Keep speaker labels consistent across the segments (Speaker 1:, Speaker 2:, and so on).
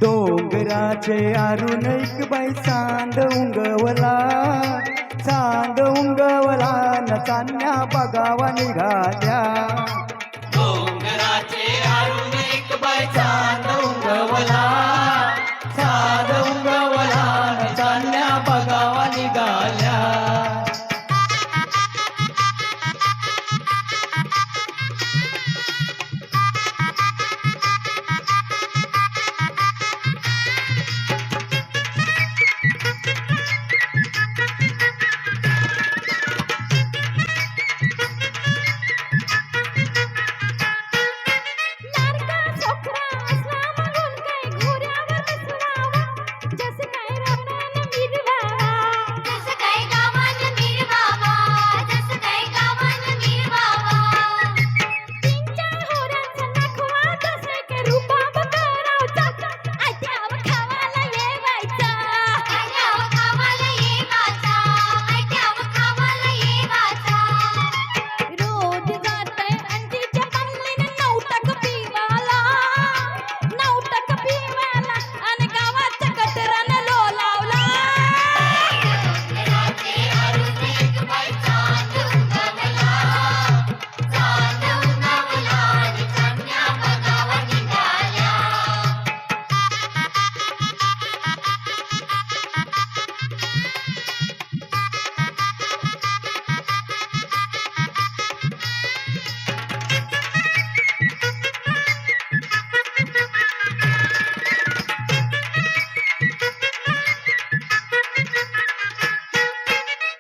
Speaker 1: डोंगराचे आरून एक बाई चांद उंगवला, चांद उंगवला न चांदण्या बघावा निघाल्या.
Speaker 2: डोंगराचे आरून एक बाई चांद उंगवला, चांद उंगवला न चांदण्या बघावा निघाल्या.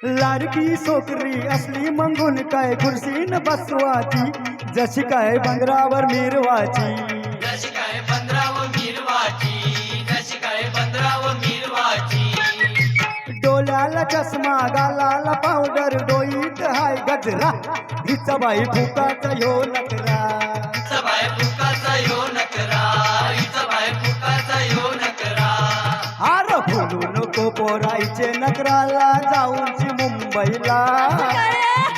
Speaker 1: लाडकी सोकरी असली मंगून काय खुर्सीन बसवाची, जशी काय बंदरावर मिरवाची.
Speaker 2: जशी काय बंदरावर मिरवाची, जशी काय बंदरावर मिरवाची.
Speaker 1: डोळ्याला चष्मा, गालाला पावडर, डोईत हाय गजरा, हिचा बाई फुकाचा ह्यो नकरा.
Speaker 2: हिचा बाय फुकाचा ह्यो नकरा, हिचा बाय फुकाचा ह्यो नकरा.
Speaker 1: आर बोलू नको पोरायचे नकराला, जाऊनची मुंबईला,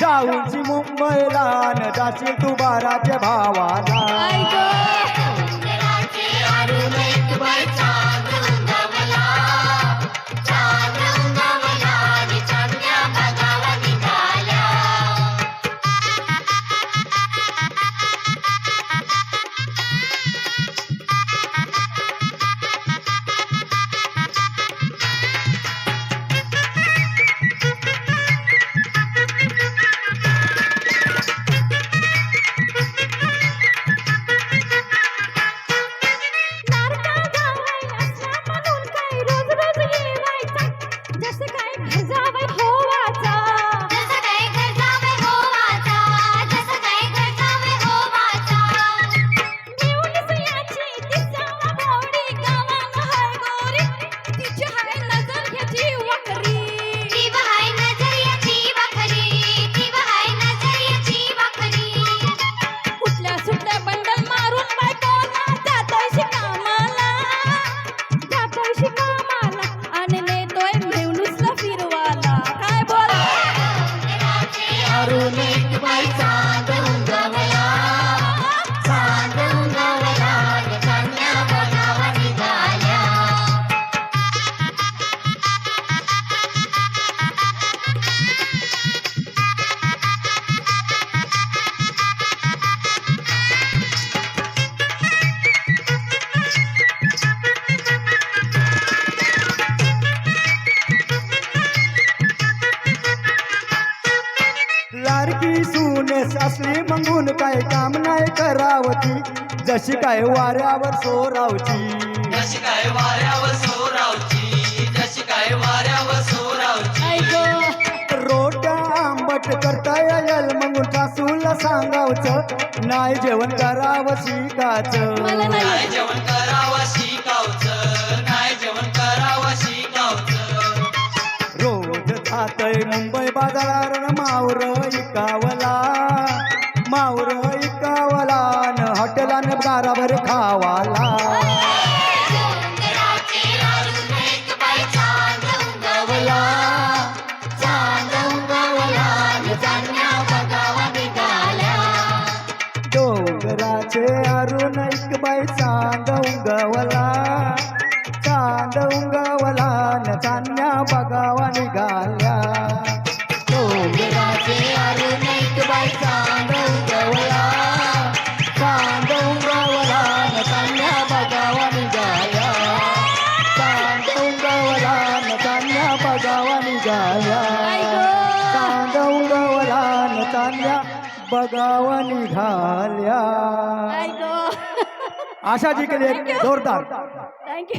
Speaker 1: जाऊनची मुंबईला न जाशील तू बाराच्या भावाला.
Speaker 2: डोंगराचे आरून एक बाई चांद उंगवला, चांद उंगवला आणि चांदण्या बघावा निघाल्या. आरून एक बाई चांद उंगवला, चांद उंगवला आणि चांदण्या बघावा निघाल्या.
Speaker 1: लाडकी सूनेस असली मंगून काय काम नाही करावती, जशी काय वाऱ्यावर सोरावची.
Speaker 2: जशी काय वाऱ्यावर सोरावची, जशी काय वाऱ्यावर सोरावची.
Speaker 1: रोट्या आंबट करता येईल मंगून सासूला सांगावचं, नाही जेवण करावं शिकाचं.
Speaker 2: नाही जेवण करावं शिकावचं, नाही जेवण करावं शिकावचं.
Speaker 1: रोज जातय मुंबई बाजारात मावर इकावला, मावर इकावला न हॉटेलान बाराभर खावाला.
Speaker 2: डोंगराचे आरून एक बाई चांद उंगवला, चांद उंगवला आणि चांदण्या बघावा निघाल्या.
Speaker 1: डोंगराचे आरून एक बाई चांद उंगवला, चालल्या बघाव निघाल्या.
Speaker 3: ऐक
Speaker 1: आशा जिंकली एक जोरदार.
Speaker 3: थँक्यू